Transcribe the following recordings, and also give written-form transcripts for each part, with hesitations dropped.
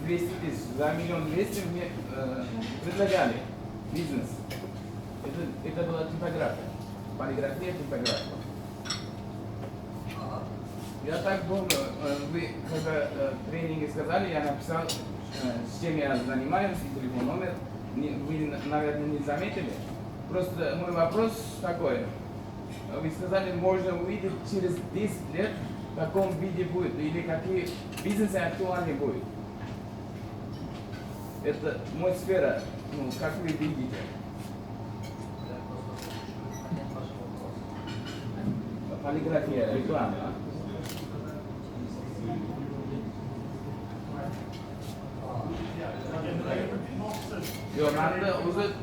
200 тысяч, за 1 200 000 мне предлагали бизнес. Это была типография. Полиграфия, типография. Я так думаю, вы когда тренинги сказали, я написал, с чем я занимаюсь, и телефон номер. Вы, наверное, не заметили. Просто мой вопрос такой. Вы сказали, можно увидеть через 10 лет, в каком виде будет, или какие бизнесы актуальны будут. Это моя сфера, ну, как вы видите. Полиграфия, реклама.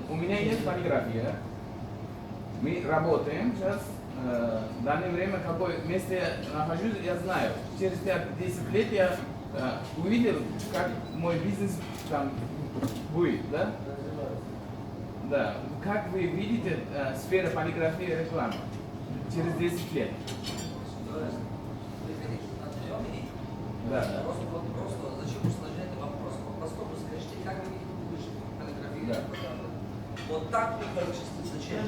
У меня есть полиграфия. Мы работаем сейчас. В данное время, в какое место я нахожусь, я знаю. Через 5-10 лет я увидел, как мой бизнес там будет, да? Да. Как вы видите сфера полиграфии и рекламы через 10 лет? Да. Просто зачем усложнять вопрос? По-простому скажите, как вы видите будущее полиграфии? Да. Вот так вы количество зачем?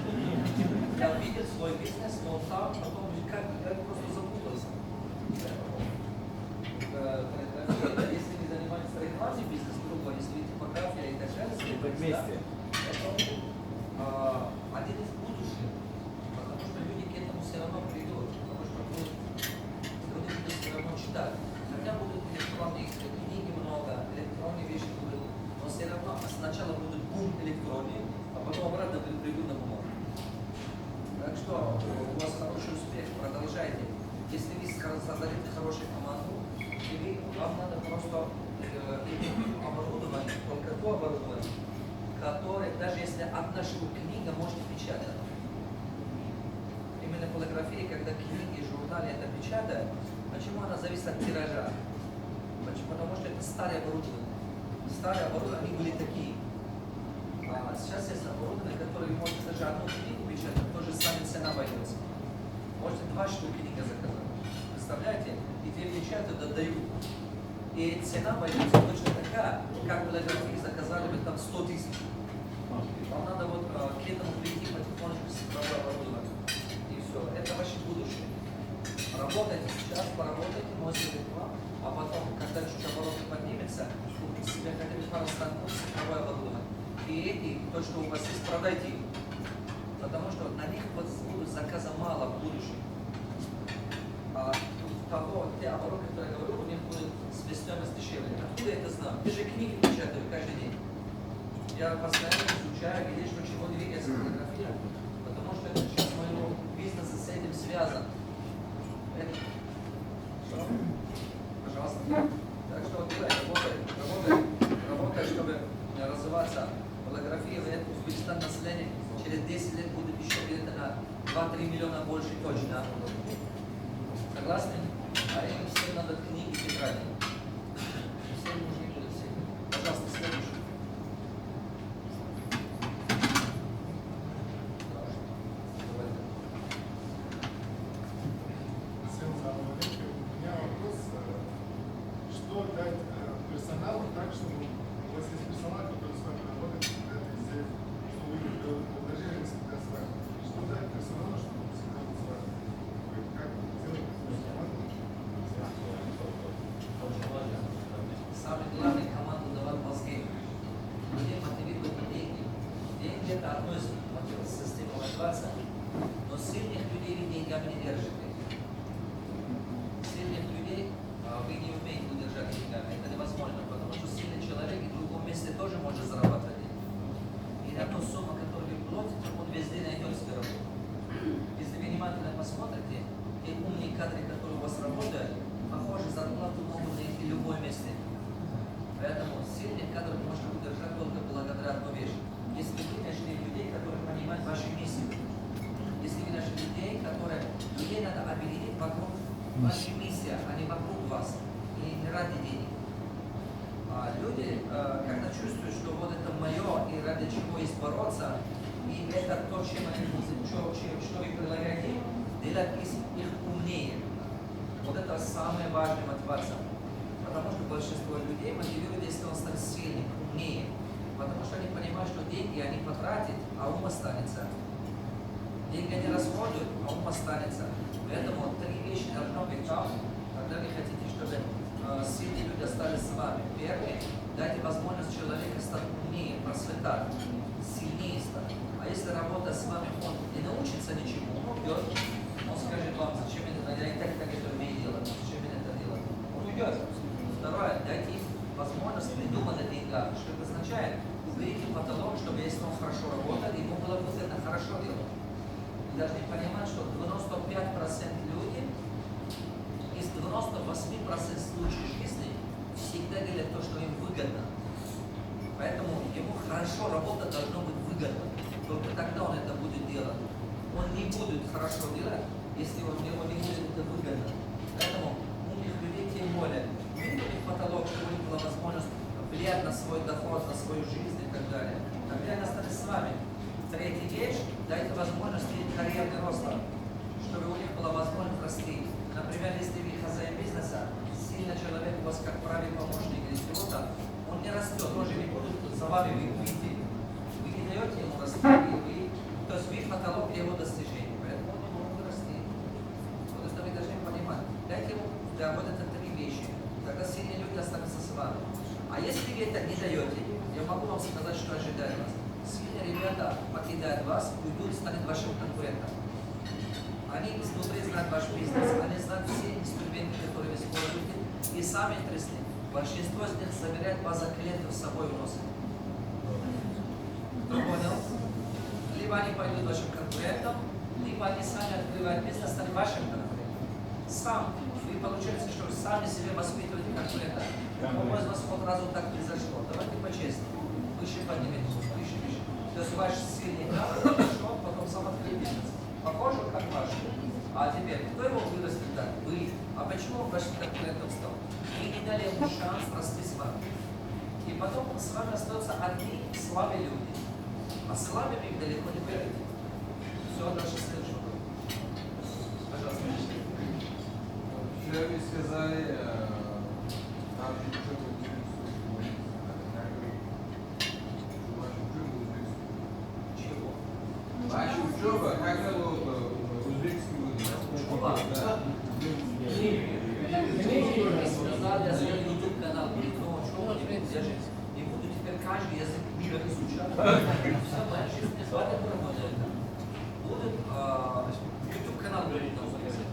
Я видел свой бизнес, но там потом как просто запутался. Если не занимается рекламой бизнес, грубо, если типография и так далее, вместе. Один из будущих, потому что люди к этому все равно придут, потому что люди будут все равно читать. Хотя будут электронные книги много, электронные вещи будут, но все равно сначала будет бум электронный, а потом обратно придут на бумагу. Так что у вас хороший успех, продолжайте. Если вы создадите хорошую команду, вам надо просто оборудование, только то оборудование, которое, даже если одна штука книга, можете печатать. Именно полиграфия, когда книги, журналы это печатают, почему она зависит от тиража? Почему? Потому что это старое оборудование. Старые оборудования, они были такие. А сейчас есть оборудование, которое вы можете даже одну книгу печатать, тоже сами цена обойдется. Можете 2 штуки книги заказать. Представляете? И те печатают, отдают. И цена обойдется точно такая, как полиграфии заказали бы там 100 000. Вам надо вот к этому прийти потихонечку с цифровой оборудованием. И все. Это ваше будущее. Работайте сейчас, поработайте, можете реклам, а потом, когда чуть обороты поднимется, купите себе хотя бы пару станков с цифровой оборудованием. И эти, то, что у вас есть, продайте их. Потому что на них вот будут заказа мало в будущем. А те обороты, которые я говорю, у них будет себестоимость дешевле. Откуда я это знаю? Я же книги печатаю каждый день. Я постоянно изучаю, где что чего двигается, фотографирую, потому что это часть моего бизнеса с этим связан. Что? Пожалуйста. Так что работай, чтобы развиваться. Фотография в Узбекистан населения через 10 лет будет еще где-то на 2-3 миллиона больше точно. Согласны? А им всем надо книги тетради. Всем нужны будут все. Пожалуйста, следующий. Что дать персоналу так, чтобы у вас есть персонал, который с вами работает, когда везде, что вы предложили всегда с вами. Что дать персоналу, чтобы он всегда был с вами? Как сделать команду? Самый главный команду давать мозги. Людей мотивируют деньги. Деньги это одно из систем мотивации, но сильных людей вы деньгами не держите. Сильных людей вы не умеете удержать деньгами. Это невозможно, потому что сильный человек и в другом месте тоже может зарабатывать деньги. И на ту сумму, которую вы платите, он везде найдет себе работу. Если вы внимательно посмотрите, те умные кадры, которые у вас работают, похоже, зарплату могут найти в любом месте. Поэтому сильных кадров можно удержать только благодаря одной вещи. Если вы нашли людей, которые понимают вашу миссию, если вы нашли людей, людей надо объединить вокруг вашей миссии, а не вокруг вас, и не ради денег. Люди, когда чувствуют, что вот это мое, и ради чего есть бороться, и это то, чем они что вы предлагаете, делать их умнее. Вот это самая важная мотивация. Потому что большинство людей мотивирует, если он станет сильным, умнее. Потому что они понимают, что деньги они потратят, а ум останется. Деньги они расходуют, а ум останется. Поэтому 3 вещи должно быть там, когда вы хотите, чтобы сильные люди остались с вами. Первое, дайте возможность человеку стать умнее, процветать, сильнее стать. А если работа с вами, он не научится ничему, он уйдет, он скажет вам, зачем я и так это умею делать, зачем я это делать. Он уйдет. Второе, дайте возможность придумать о деньгах, что это означает, берите потолок, чтобы если он хорошо работал, ему было выгодно хорошо делать. Вы должны понимать, что 95% людей из 98% случаев жизни всегда делают то, что им выгодно. Поэтому ему хорошо работать должно быть выгодно. Только тогда он это будет делать. Он не будет хорошо делать, если ему не будет это выгодно. Поэтому умных людей тем более. Видите потолок, чтобы у них была возможность влиять на свой доход, на свою жизнь и так далее. Тогда они остались с вами. Третья вещь, дайте возможность им карьерный рост, чтобы у них была возможность расти. Например, если вы хозяин бизнеса, сильный человек у вас как правый помощник или чего-то, он не растет, он же не будет за вами выйти. Вы не даете ему расти, то есть вы потолок его достижений, поэтому он не может расти. Вот это вы должны понимать. Дайте ему работать это 3 вещи, тогда сильные люди останутся с вами. А если вы это не даете, я могу вам сказать, что ожидает вас. Сильные ребята покидают вас, уйдут, станут вашим конкурентом. Они изнутри знают ваш бизнес, они знают все инструменты, которые вы используете, и сами интересны. Большинство из них забирает базу клиентов с собой уносит. Кто понял? Либо они пойдут вашим конкурентам, либо они сами открывают бизнес, станут вашим конкурентом. Сам. Вы получается, что вы сами себе воспитываете конкурента. По-моему, из вас вот разу так произошло. Давайте по-честному. Выше поднимите, выше. То есть ваш сильный пришел, потом сам открыл бизнес. Похоже, как ваш. А теперь, кто его вырастет? Да, вы. А почему он вашим конкурентом стал? Вы не дали ему шанс расти с вами. И потом с вами остаются одни слабые люди. А слабыми их далеко не берете. Все, дальше следующий вопрос. Пожалуйста. Вчера вы сказали, там учеба Чего? Ваша учеба, как зовут узбекский язык? Учеба? Да. Сказал, я свой YouTube канал передумал, что я же не буду теперь каждый язык мира изучать. Все, моя жизнь не хватит работать. Будет YouTube канал говорить на узбекском языке.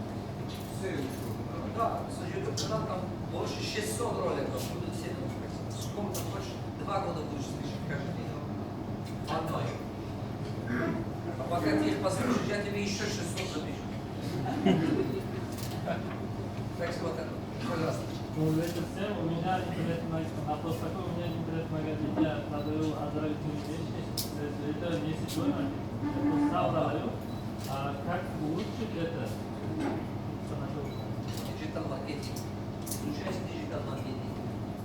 Все учеба. Да, YouTube канал там больше 600 роликов, будут все там. Сколько хочешь, 2 года будешь слышать каждый день. Одной. А пока ты их послушаешь, я тебе еще 600 запишу. Так что вот так. Пожалуйста. Ну, вместе с тем, у меня интересный вопрос такой, у меня интерес магазин, я продаю оздоровительные вещи, это не сегодня, это сам продаю, а как улучшить это? Диджитал маркетинг. Изучайте диджитал маркетинг.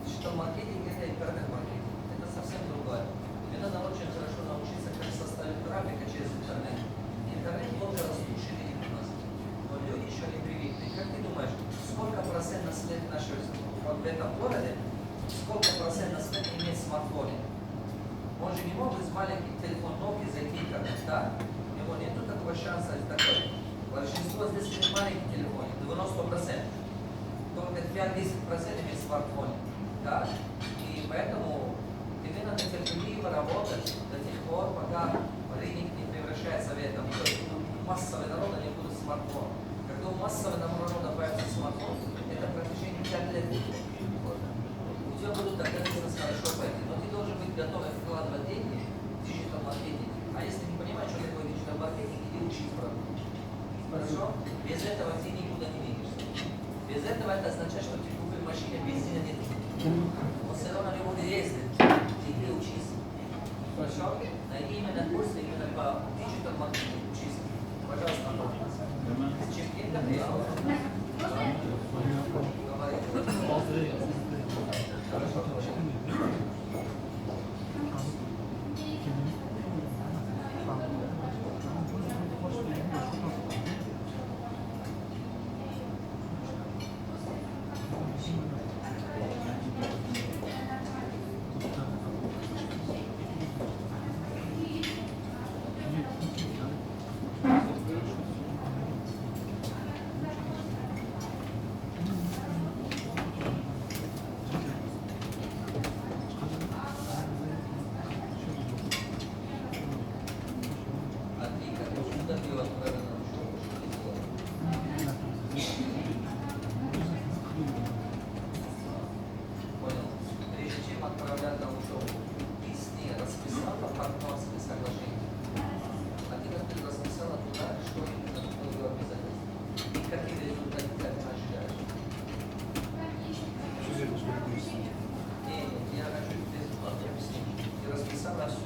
Диджитал маркетинг это интернет-маркетинг. Это совсем другое. Мне надо очень хорошо научиться, как составить трафика через интернет. Интернет долго растущий рынок у нас. Но люди еще не привыкли. Как ты думаешь, сколько процент населения нашего вот в этом городе, сколько процент населения имеет смартфон? Он же не может с маленьким телефоном Nokia зайти в интернет, да? У него нет такого шанса. Такой. Большинство здесь имеет маленький телефон, 90%. Только 5-10% имеет смартфон. Да? И поэтому тебе надо терпеливо работать до тех пор, пока рынок не превращается в это. То есть массовый народ не будет смартфон. Когда у массового народа появится смартфон, это в протяжении 5 лет будет. У тебя будут тогда бизнес хорошо пойти, но ты должен быть готов вкладывать деньги в диджитал маркетинг. А если не понимаешь, что такое диджитал маркетинг, иди учись продукт. Хорошо? Без этого ты никуда не движешься. Без этого это означает, что ты купил машину, бензина нет. Он все равно не будет ездить. Иди учись. Хорошо? Найди именно курсы, именно по диджитал маркетингу учись. Пожалуйста. С чем это приехал? Говори. Хорошо.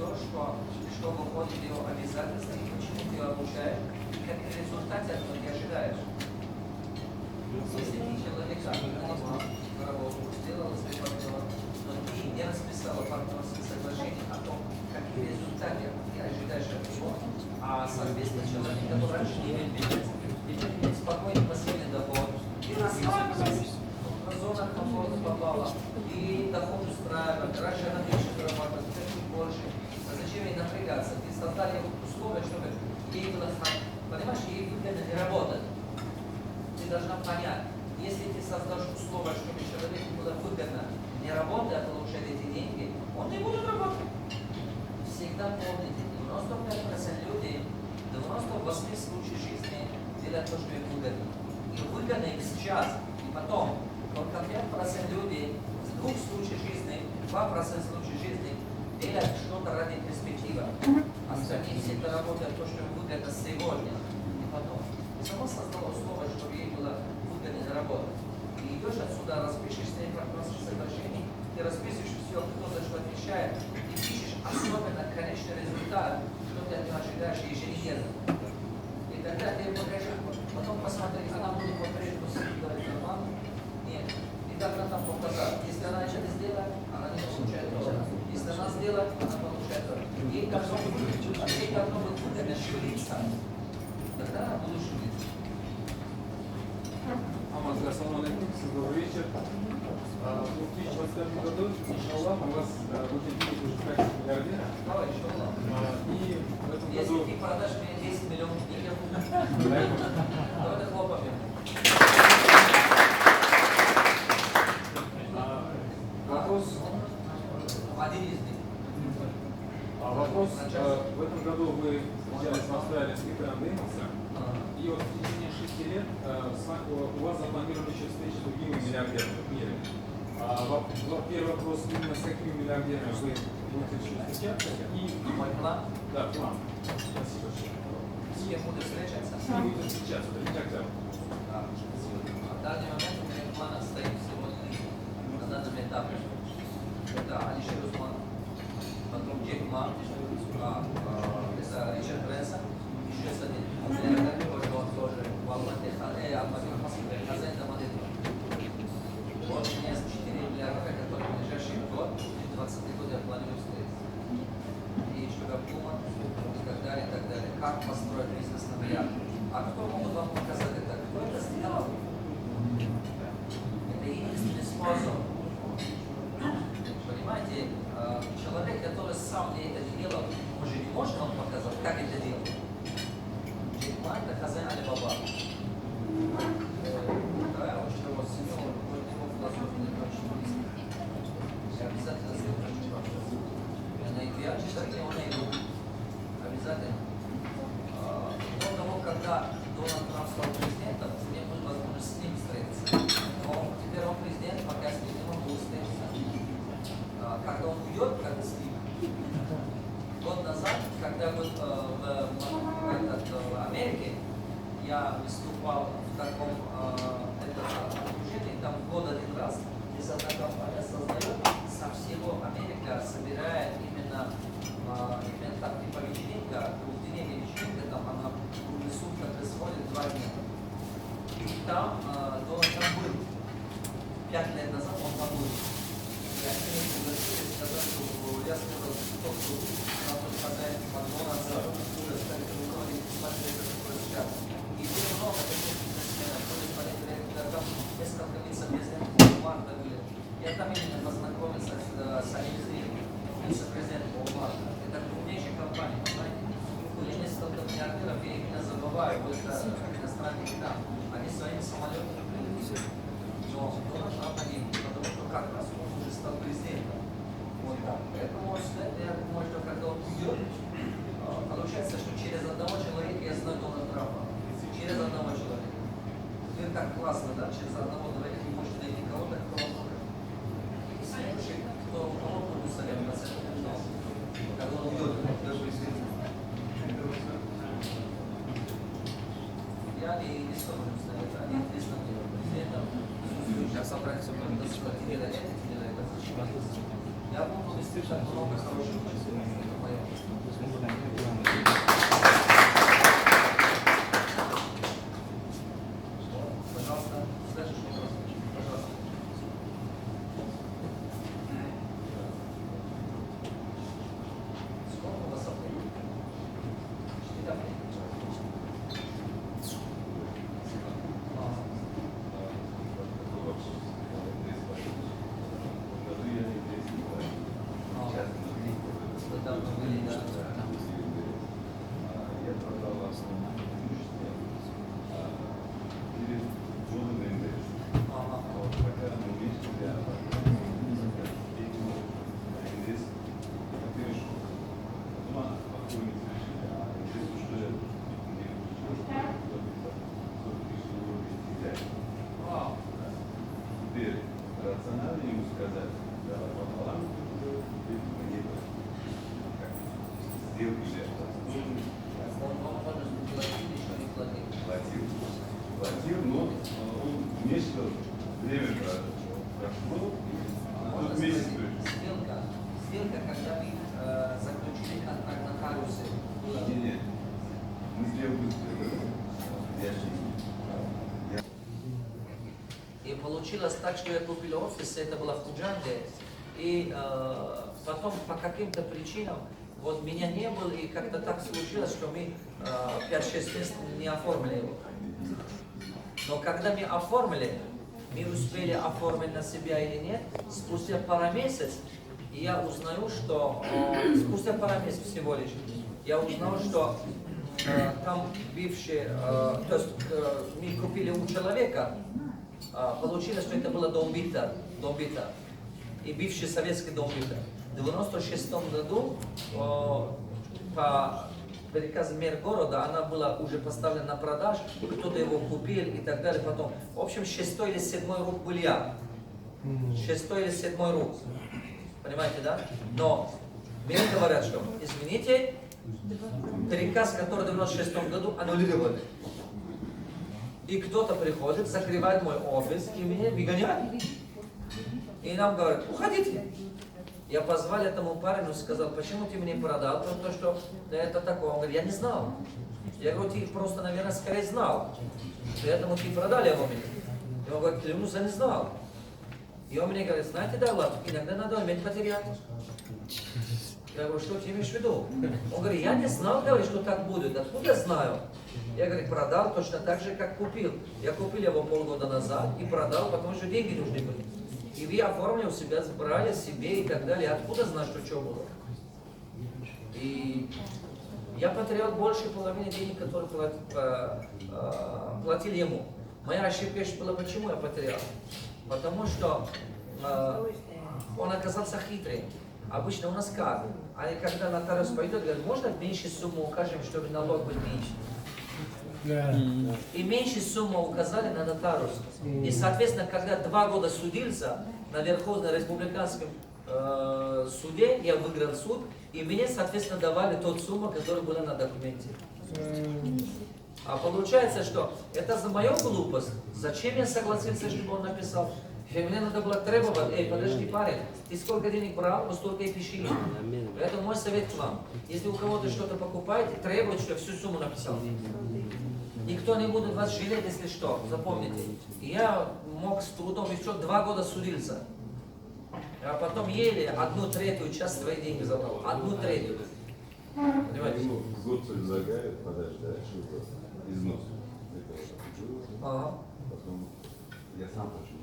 то, что выходит его обязательства и почему ты его обучаешь, и какие результаты от этого ты ожидаешь. Если ты человека нанимал на работу, сделал свой партнер, но ты не расписал партнерское соглашение о том, какие результаты ты ожидаешь от него, а соответственно человек, который раньше не имеет бизнес, теперь имеет спокойный пассивный доход, и расслабился, зона комфорта попала, и доход устраивает, раньше она меньше зарабатывает, теперь чуть больше. А зачем ей напрягаться? Ты создали условия, чтобы ей было, понимаешь, ей выгодно не работать. Ты должна понять, если ты создашь условия, чтобы человеку было выгодно не работать, а получать эти деньги, он не будет работать. Всегда помните, 95% людей, 98 случаев жизни делают то, что им выгодно. И выгодно им сейчас, и потом. Только 5% людей, с 2 случаев жизни, 2% случаев жизни делают что-то ради перспективы. Остальные все это работают то, что им выгодно сегодня и потом. И само создало условия, чтобы ей было выгодно заработать. И идешь отсюда, распишешь свои партнерские соглашения, ты расписываешь все, кто за что отвечает, и пишешь особенно конечный результат, что ты от него ожидаешь еженедельно. И тогда ты покажешь, потом посмотри, она будет по-прежнему говорить нормально. Нет. И так она там показала. Если она что-то сделает, она не получает доллар. Если она сделает, она получает доллар. Ей должно быть выгодно шевелиться. Тогда она будет шевелиться. Амаз, ассаламу алейкум, всем добрый вечер. В 2025 году, иншаллах, у вас будет денег уже в качестве миллиардера. Давай, еще раз. И в этом Если году... ты продашь мне 10 миллионов денег, давай хлопаем. Вопрос... Один из них. Вопрос, в этом году вы встречались в Австралии с Питером Деймосом, и вот в течение 6 лет у вас запланированы еще встречи с другими миллиардерами в мире. Первый вопрос, именно с какими миллиардерами вы будете встречаться? И Мой план. да, план. Спасибо большое. С кем буду встречаться? С кем будете встречаться? Когда? В данный момент у меня план стоит всего 3 на данном этапе. Это Алишер Усман, потом Джек Ма, это Ричард Брэнсон, еще один миллиардер, он тоже в Алмате, хозяин Домодедова. Вот у меня есть 4 миллиардера, которые в ближайший год, 20 год я планирую встретиться. И чтобы Пума, и так далее, и так далее. Как построить бизнес на миллиард. А кто могут вам показать это? Кто это сделал? Это единственный способ. Понимаете, человек, который сам не это делал, уже не может вам показать, как это делать. Джек Ма — это хозяин Алибаба. Да, я очень его ценю, он его философия мне очень близко. Я обязательно сделаю. Я читаю, он найду. Обязательно. До того, когда Дональд Трамп стал президентом, мне была возможность с ним встретиться. Но теперь он президент, пока с ним не могу встретиться. Когда он уйдет, как с ним. Год назад, когда был в Америке, я выступал в таком окружении, там год один раз. Здесь одна компания создает, со всего Америка собирает именно так типа вечеринка, двухдневная вечеринка, там она в сутках происходит 2 дня. И там Дональд Трамп был. 5 лет назад он там был. И они меня пригласили, сказали, что я сказал, что хозяин Макдональдса уже стали руководить смотреть, который сейчас. И было много таких бизнесменов, которые смотрели, там несколько вице-президентов Марта были. Я там именно познакомился с одним вице-президентом Walmart. Это крупнейшая компания, понимаете? Были несколько миллиардеров, я их не забываю, вот это иностранные там. Они своими самолетами прилетели. Но Дональд Трамп погиб, потому что как раз он уже стал президентом. Вот так. Поэтому я думаю, что когда он уйдет, получается, что через одного человека я знаю Дональда Трампа. Через одного человека. Это так классно, да? Через одного человека вы можете найти кого-то, кто вам покажет. И следующий, кто кого будет советовать, когда он уйдет, даже если я не стою ставить, они ответственно делают. Президентом, сейчас собрать все равно, ты делай это, зачем? Я буду вести так много хороших людей. Пожалуйста, следующий вопрос. Пожалуйста. Сколько у вас апрелей? Четыре апреля. Вы давно были, да? Я продал основное имущество перед вводом НДС. Ага. Вот пока мы вместе, я НДС перешел. Потом она спокойно решили, а НДС уже не включил, Вау. теперь рационально ему сказать, давай пополам, сделки же. Он может платить, еще не платить. Платил, но он нечто время прошло, а Можно тут месяц спросить, пришел. сделка, когда вы заключили контракт на нотариусе. Нет, мы сделку сделали. Я же И получилось так, что я купил офис, это было в Куджанде, и потом по каким-то причинам вот меня не было, и как-то так случилось, что мы 5-6 месяцев не оформили его. Но когда мы оформили, мы успели оформить на себя или нет, спустя пару месяцев, я узнаю, что спустя пару месяцев всего лишь, я узнал, что там бывший, то есть мы купили у человека, получилось, что это было дом Бита, и бывший советский дом Бита. В 1996 году по приказу мэра города она была уже поставлена на продажу, кто-то его купил и так далее. Потом, в общем, 6-й или 7-й рук был я. 6-й или 7-й рук. Понимаете, да? Но мне говорят, что, извините, приказ, который в 1996 году аннулировали. И кто-то приходит, закрывает мой офис и меня выгоняет. И нам говорят, уходите. Я позвал этому парню и сказал, почему ты мне продал то, что да, это такое. Он говорит, я не знал. Я говорю, ты просто, наверное, скорее знал. Поэтому ты продали его мне. И он говорит, клянусь, я не знал. И он мне говорит, знаете, да, Влад, иногда надо уметь потерять. Я говорю, что ты имеешь в виду? Он говорит, я не знал, говорит, что так будет. Откуда я знаю? Я, говорит, продал точно так же, как купил. Я купил его полгода назад и продал, потому что деньги нужны были. И вы оформили у себя, забрали себе и так далее. Откуда знаешь, что было? И я потерял больше половины денег, которые платили ему. Моя ошибка была, почему я потерял? Потому что он оказался хитрым. Обычно у нас как? Они когда нотариус пойдет, говорят, можно меньше сумму укажем, чтобы налог был меньше? И меньше сумму указали на нотариус. И, соответственно, когда 2 года судился на Верховном республиканском суде, я выиграл суд, и мне, соответственно, давали тот сумму, которая была на документе. А получается, что это за мою глупость. Зачем я согласился, чтобы он написал? Мне надо было требовать, эй, подожди, парень, ты сколько денег брал, вот столько и пиши. Это мой совет к вам. Если у кого-то что-то покупаете, требуйте, что я всю сумму написал. Никто не будет вас жалеть, если что, запомните. Я мог с трудом еще 2 года судился. А потом еле 1/3 часть своих денег забрал. 1/3. Понимаете? Ему год предлагают подождать, что-то износ. Ага. Потом я сам хочу.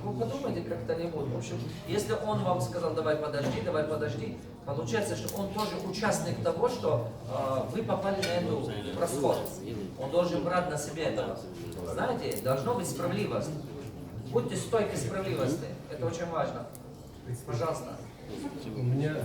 Вы подумайте как-то-нибудь. В общем, если он вам сказал, давай подожди, получается, что он тоже участник того, что вы попали на эту расход. Он должен брать на себя это. Знаете, должно быть справедливость. Будьте стойки справедливости. Это очень важно. Пожалуйста. У меня